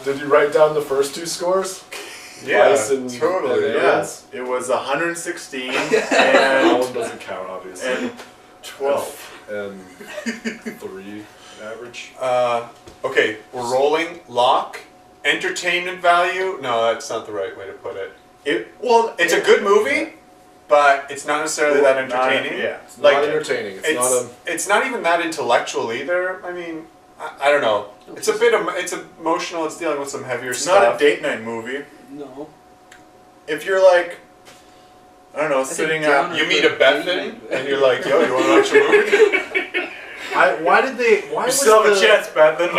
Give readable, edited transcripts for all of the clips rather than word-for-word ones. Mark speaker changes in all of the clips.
Speaker 1: Did you write down the first two scores?
Speaker 2: Yeah,
Speaker 1: totally.
Speaker 2: Yes, it was 116 and
Speaker 1: that one doesn't count, obviously.
Speaker 2: And 12
Speaker 1: and 3 average.
Speaker 3: Okay, we're rolling. Locke. Entertainment value? No, that's not the right way to put it. It's a good movie, but it's not necessarily that entertaining.
Speaker 1: It's not entertaining.
Speaker 3: It's not even that intellectual either. I mean, I don't know. It's it's emotional. It's dealing with some heavier stuff.
Speaker 2: It's not a date night movie.
Speaker 4: No.
Speaker 2: If you're like, I don't know, sitting at...
Speaker 3: You meet a Bethan, and you're like, yo, you want to watch a movie?
Speaker 1: Why
Speaker 2: you still have a chance, Bethan.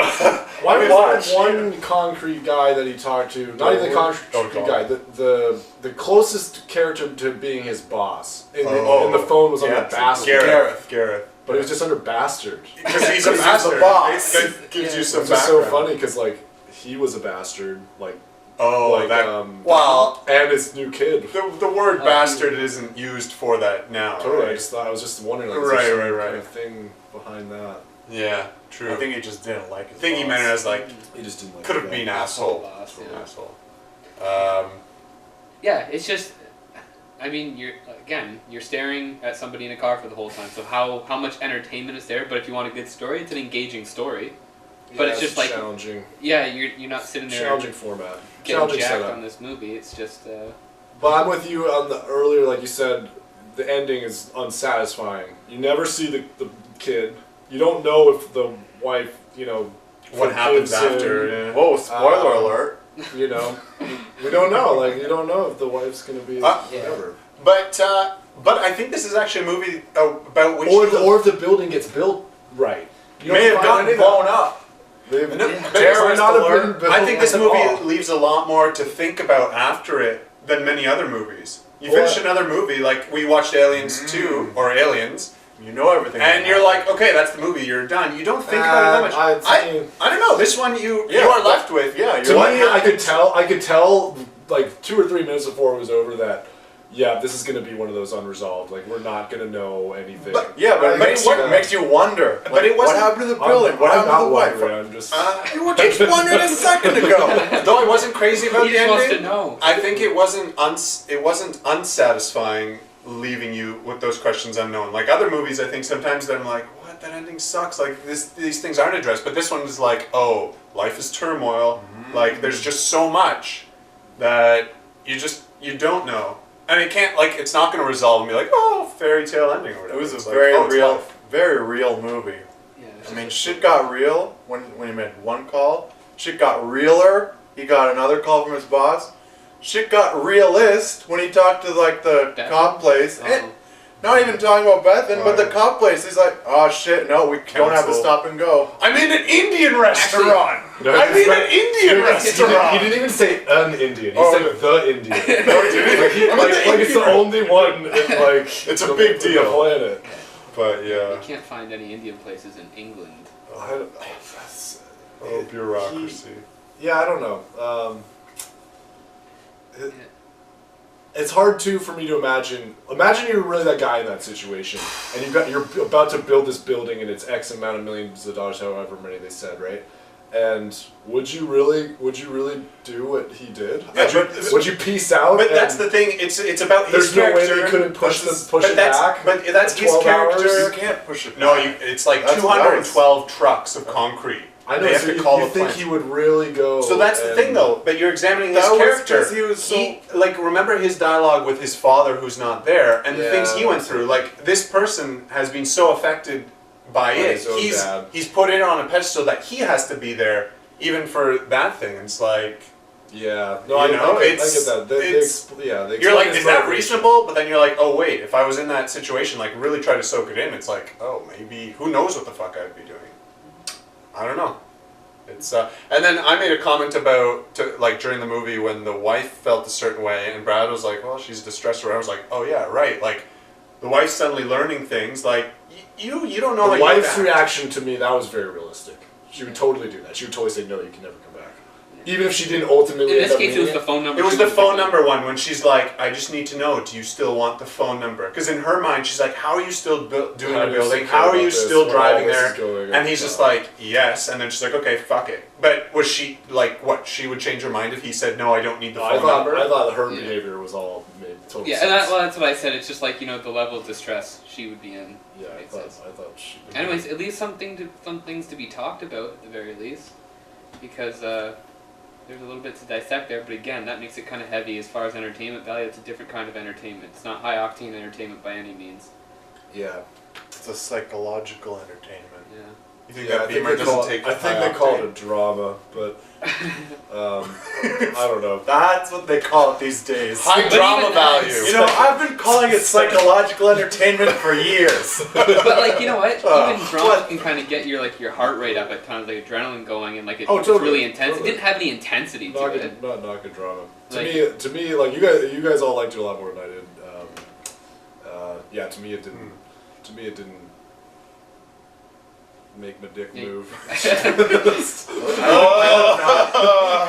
Speaker 1: Why was the one concrete guy that he talked to, not even the concrete guy, the closest character to being his boss in the phone was under Bastard.
Speaker 3: Gareth.
Speaker 1: But it was just under Bastard.
Speaker 3: Because he's a bastard.
Speaker 2: The boss.
Speaker 3: That gives you some
Speaker 1: It's
Speaker 3: background.
Speaker 1: just so funny because like he was a bastard, like and his new kid.
Speaker 3: The word bastard isn't used for that now.
Speaker 1: Totally.
Speaker 3: Right?
Speaker 1: I was just wondering, like,
Speaker 3: right.
Speaker 1: kind of thing behind that.
Speaker 3: Yeah, true.
Speaker 2: I think he just didn't like his
Speaker 3: I think he meant it as like
Speaker 1: he just didn't like.
Speaker 3: Could have been asshole.
Speaker 4: Asshole.
Speaker 3: Asshole.
Speaker 4: Yeah, it's just. I mean, you're staring at somebody in a car for the whole time. So how much entertainment is there? But if you want a good story, it's an engaging story. But it's just like
Speaker 1: challenging.
Speaker 4: Yeah, you're not sitting there.
Speaker 1: Challenging format.
Speaker 4: Getting jacked on this movie. It's just.
Speaker 1: But I'm with you on the earlier, like you said, the ending is unsatisfying. You never see the kid. You don't know if the wife,
Speaker 3: what happens after. Yeah.
Speaker 2: Whoa! Spoiler alert.
Speaker 1: We don't know. Like, you don't know if the wife's gonna be whatever.
Speaker 3: But I think this is actually a movie about which
Speaker 1: or if the building gets built right.
Speaker 2: You may have gotten blown up.
Speaker 3: I think this movie leaves a lot more to think about after it than many other movies. You finish another movie, like we watched Aliens 2 or Aliens.
Speaker 2: You know everything.
Speaker 3: And you're like, okay, that's the movie. You're done. You don't think about it that much. I don't know. This one you are left with.
Speaker 2: Yeah.
Speaker 1: To me, I could tell like 2 or 3 minutes before it was over that. Yeah, this is going to be one of those unresolved. Like, we're not going to know anything.
Speaker 2: But it makes you wonder. Like,
Speaker 3: but it wasn't.
Speaker 2: What happened to the building? What happened to the wife?
Speaker 1: I'm just.
Speaker 3: You were just wondering a second ago. Though I wasn't crazy about the ending.
Speaker 4: Wants to know.
Speaker 3: I think it wasn't unsatisfying, leaving you with those questions unknown. Like other movies, I think sometimes I'm like, what? That ending sucks. Like these things aren't addressed. But this one is like, oh, life is turmoil. Mm-hmm. Like there's just so much that you don't know. And it can't, like, it's not going to resolve and be like, oh, fairy tale ending or whatever.
Speaker 2: It was
Speaker 3: it's
Speaker 2: a
Speaker 3: like,
Speaker 2: very real movie.
Speaker 4: Yeah,
Speaker 2: I mean, shit got real when he made one call. Shit got realer. He got another call from his boss. Shit got realist when he talked to, like, the cop place. And not even talking about Bethan, but the cop place. He's like, oh, shit, no, we don't have to stop and go.
Speaker 3: I'm in an Indian restaurant. I'm in an Indian restaurant.
Speaker 1: He didn't even say an Indian. He said the Indian.
Speaker 3: Like
Speaker 1: it's the only one. Like
Speaker 3: it's a big deal.
Speaker 1: The planet.
Speaker 3: But yeah,
Speaker 4: you can't find any Indian places in England.
Speaker 3: Bureaucracy.
Speaker 1: I don't know. It's hard too for me to imagine. Imagine you're really that guy in that situation, and you're about to build this building, and it's X amount of millions of dollars, however many they said, right? And would you really do what he did?
Speaker 3: Yeah,
Speaker 1: would you peace out?
Speaker 3: But that's the thing. It's about his character.
Speaker 1: There's no way they couldn't push it back.
Speaker 3: But that's his character.
Speaker 2: You can't push it back.
Speaker 3: No, it's like 212 trucks of concrete.
Speaker 1: I know. So you think he would really go?
Speaker 3: So that's the thing, though. But you're examining his character.
Speaker 2: He was so
Speaker 3: remember his dialogue with his father, who's not there, and the things he went through. Like this person has been so affected by it. He's put it on a pedestal that he has to be there, even for that thing. It's like.
Speaker 1: Yeah, no, I get that.
Speaker 3: You're like, is that reasonable? But then you're like, oh wait, if I was in that situation, like really try to soak it in, it's like, oh, maybe who knows what the fuck I'd be doing. I don't know. It's and then I made a comment about like during the movie when the wife felt a certain way, and Brad was like, well, she's distressed. Or I was like, oh yeah, right. Like the wife's suddenly learning things. Like you don't know.
Speaker 1: The wife's reaction to me, that was very realistic. She would totally do that. She would totally say, no, you can never come back. Even if she didn't ultimately.
Speaker 4: In this
Speaker 1: end up
Speaker 4: case, it was
Speaker 1: meaning
Speaker 4: the phone number.
Speaker 3: It was
Speaker 4: she
Speaker 3: the
Speaker 4: was
Speaker 3: phone
Speaker 4: thinking.
Speaker 3: number one when she's like, I just need to know, do you still want the phone number? Because in her mind, she's like, how are you still doing
Speaker 1: How
Speaker 3: the
Speaker 1: do you
Speaker 3: building?
Speaker 1: still
Speaker 3: How
Speaker 1: care
Speaker 3: are you
Speaker 1: about this
Speaker 3: still
Speaker 1: when
Speaker 3: driving
Speaker 1: all this
Speaker 3: there?
Speaker 1: is going
Speaker 3: And he's
Speaker 1: on?
Speaker 3: just like, yes. And then she's like, okay, fuck it. But was she like, what? She would change her mind if he said, no, I don't need the
Speaker 1: I
Speaker 3: phone
Speaker 1: thought
Speaker 3: number?
Speaker 1: I thought her
Speaker 4: Yeah.
Speaker 1: behavior was all made total
Speaker 4: Yeah,
Speaker 1: sense.
Speaker 4: and that's what I said. It's just like, you know, the level of distress she would be in.
Speaker 1: Yeah, I
Speaker 4: Makes
Speaker 1: thought,
Speaker 4: sense.
Speaker 1: I thought she.
Speaker 4: Anyways, at least some things to be talked about at the very least, because there's a little bit to dissect there. But again, that makes it kind of heavy as far as entertainment value. It's a different kind of entertainment. It's not high octane entertainment by any means.
Speaker 1: Yeah.
Speaker 2: It's a psychological entertainment.
Speaker 4: Yeah.
Speaker 3: You think
Speaker 1: Yeah,
Speaker 3: that Beamer doesn't take
Speaker 1: I think
Speaker 3: high
Speaker 1: they call
Speaker 3: octane?
Speaker 1: it a drama, but I don't know.
Speaker 2: That's what they call it these days.
Speaker 3: High
Speaker 4: But
Speaker 3: drama
Speaker 4: even
Speaker 3: value.
Speaker 4: that-
Speaker 2: You know, I've been calling it psychological entertainment for years.
Speaker 4: But like, you know what?
Speaker 2: Oh,
Speaker 4: Even drama
Speaker 2: what?
Speaker 4: can kind of get your heart rate up at times, like adrenaline going, and like
Speaker 1: Oh,
Speaker 4: it's
Speaker 1: totally,
Speaker 4: really intense.
Speaker 1: totally.
Speaker 4: It didn't have any intensity to it.
Speaker 1: Not good drama.
Speaker 4: Like-
Speaker 1: To me, like you guys all liked it a lot more than I did. Yeah, to me it didn't. To me it didn't make my dick
Speaker 4: Yeah.
Speaker 1: move.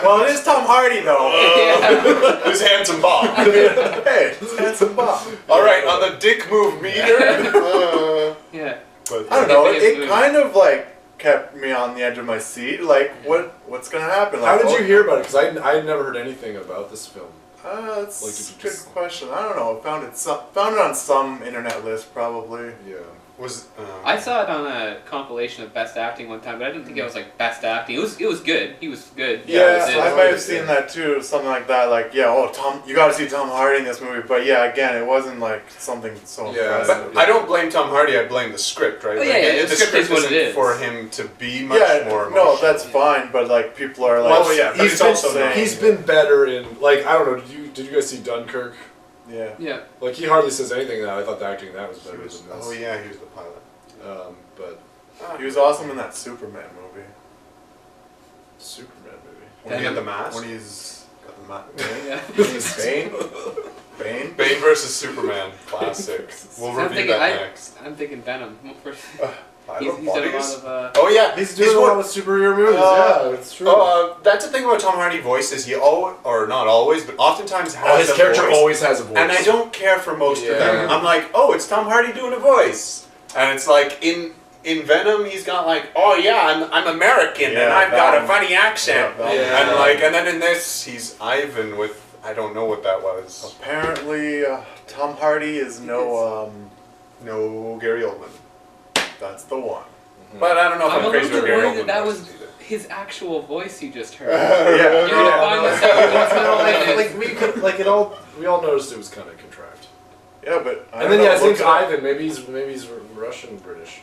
Speaker 2: Well, it is Tom Hardy though.
Speaker 4: Yeah.
Speaker 3: His handsome Bob.
Speaker 2: Hey, it's handsome Bob.
Speaker 3: All right, on the dick move meter.
Speaker 4: Yeah.
Speaker 3: But
Speaker 2: I don't know.
Speaker 4: It
Speaker 2: It
Speaker 4: moved.
Speaker 2: kind of like kept me on the edge of my seat. Like, what's gonna happen?
Speaker 1: How
Speaker 2: Like,
Speaker 1: did
Speaker 2: oh,
Speaker 1: you hear about it? Because I had never heard anything about this film.
Speaker 2: That's
Speaker 1: Like, did you
Speaker 2: a good
Speaker 1: just-
Speaker 2: question. I don't know. Found it on some internet list probably.
Speaker 1: Yeah.
Speaker 3: was
Speaker 4: I saw it on a compilation of best acting one time, but I didn't think it was like best acting. It was good. He was good.
Speaker 2: Yeah,
Speaker 1: it's-
Speaker 2: I
Speaker 1: it's-
Speaker 2: might have seen that too. Something like that. Like, yeah, oh Tom, you got to see Tom Hardy in this movie. But yeah, again, it wasn't like something so
Speaker 1: Yeah,
Speaker 2: impressive.
Speaker 3: But I don't blame Tom Hardy. I blame the script, right?
Speaker 4: Oh, yeah, yeah, the script is what it
Speaker 3: isn't
Speaker 4: is.
Speaker 3: for him to be much
Speaker 2: Yeah,
Speaker 3: more.
Speaker 2: no,
Speaker 3: emotional.
Speaker 2: that's fine. But like, people are like,
Speaker 3: Well, yeah, but
Speaker 1: he's
Speaker 3: it's
Speaker 1: been,
Speaker 3: also not-
Speaker 1: he's been better in like I don't know. Did you guys see Dunkirk?
Speaker 2: yeah.
Speaker 4: Yeah.
Speaker 1: Like he hardly says anything in that. I thought the acting in that was better than this.
Speaker 3: Oh yeah, he was the pilot.
Speaker 1: But
Speaker 2: He was awesome in that Superman movie.
Speaker 1: Superman movie.
Speaker 3: When he had the mask.
Speaker 2: When he's got the
Speaker 4: Yeah.
Speaker 2: Bane. Bane.
Speaker 3: Bane versus Superman, classic. We'll
Speaker 4: I'm
Speaker 3: review
Speaker 4: thinking,
Speaker 3: that next.
Speaker 4: I'm thinking Venom. First,
Speaker 3: I
Speaker 4: he's
Speaker 3: love
Speaker 4: done a lot
Speaker 3: bodies.
Speaker 4: of.
Speaker 3: Oh yeah,
Speaker 1: He's doing a lot of superhero movies. Yeah, it's true.
Speaker 3: That's the thing about Tom Hardy voices. He or not always, but oftentimes has
Speaker 1: Oh, his
Speaker 3: a
Speaker 1: character
Speaker 3: voice.
Speaker 1: always has a voice.
Speaker 3: And I don't care for most of them.
Speaker 1: Yeah.
Speaker 3: I'm like, oh, it's Tom Hardy doing a voice, and it's like in Venom, he's got like, oh yeah, I'm American and
Speaker 2: Yeah,
Speaker 3: I've got a
Speaker 2: Venom.
Speaker 3: funny accent,
Speaker 2: Yeah, Venom.
Speaker 1: Yeah.
Speaker 3: and like, and then in this, he's Ivan with I don't know what that was.
Speaker 2: Apparently, Tom Hardy is no.
Speaker 3: No Gary Oldman,
Speaker 2: That's the one.
Speaker 3: but I don't know if
Speaker 4: I'm
Speaker 3: I'm
Speaker 4: a
Speaker 3: crazy
Speaker 4: little
Speaker 3: about
Speaker 4: bit
Speaker 3: Gary
Speaker 4: worried
Speaker 3: Oldman.
Speaker 4: that that was
Speaker 3: voices either.
Speaker 4: his actual voice you just heard.
Speaker 2: Yeah.
Speaker 4: You're gonna find this out once in a while.
Speaker 1: like it all. We all noticed it was kind of contrived.
Speaker 2: Yeah, but I
Speaker 1: And
Speaker 2: don't
Speaker 1: then
Speaker 2: know,
Speaker 1: yeah, I
Speaker 2: look
Speaker 1: think
Speaker 2: it up.
Speaker 1: Ivan. Maybe he's Russian British.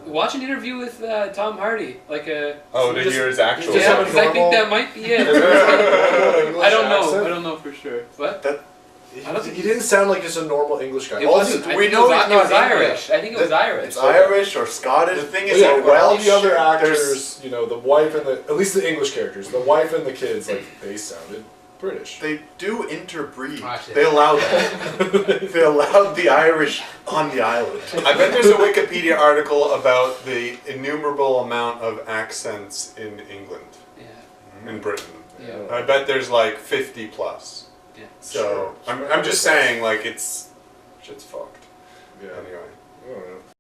Speaker 4: Watch an interview with Tom Hardy, like a.
Speaker 3: Oh, to
Speaker 1: Just-
Speaker 3: hear his actual.
Speaker 1: just
Speaker 4: Yeah,
Speaker 1: have a
Speaker 4: because I think
Speaker 1: normal-
Speaker 4: that might be it.
Speaker 1: I
Speaker 4: I don't know. I don't know for sure. What? I don't think
Speaker 1: He didn't sound like just a normal English guy.
Speaker 4: It
Speaker 1: All
Speaker 4: wasn't.
Speaker 1: the-
Speaker 4: I
Speaker 2: we
Speaker 4: think
Speaker 2: know
Speaker 4: it was,
Speaker 2: he's
Speaker 4: it was
Speaker 2: not
Speaker 4: Irish. I think it was Irish.
Speaker 2: It's Irish or Scottish.
Speaker 3: The thing
Speaker 1: Well,
Speaker 3: is,
Speaker 1: yeah,
Speaker 3: like,
Speaker 1: all
Speaker 2: Welsh,
Speaker 1: the other
Speaker 2: there's-
Speaker 1: actors, you know, the wife and at least the English characters, the wife and the kids, like they sounded British.
Speaker 2: They do interbreed.
Speaker 4: Watch it.
Speaker 2: They allow that. They allowed the Irish on the island.
Speaker 3: I bet there's a Wikipedia article about the innumerable amount of accents in England,
Speaker 4: Yeah.
Speaker 3: in Britain.
Speaker 4: Yeah.
Speaker 3: I bet there's like 50 plus.
Speaker 4: Yeah.
Speaker 3: So
Speaker 1: Sure.
Speaker 3: I'm just saying, like, it's shit's fucked.
Speaker 1: Yeah.
Speaker 3: Anyway.
Speaker 1: I don't know.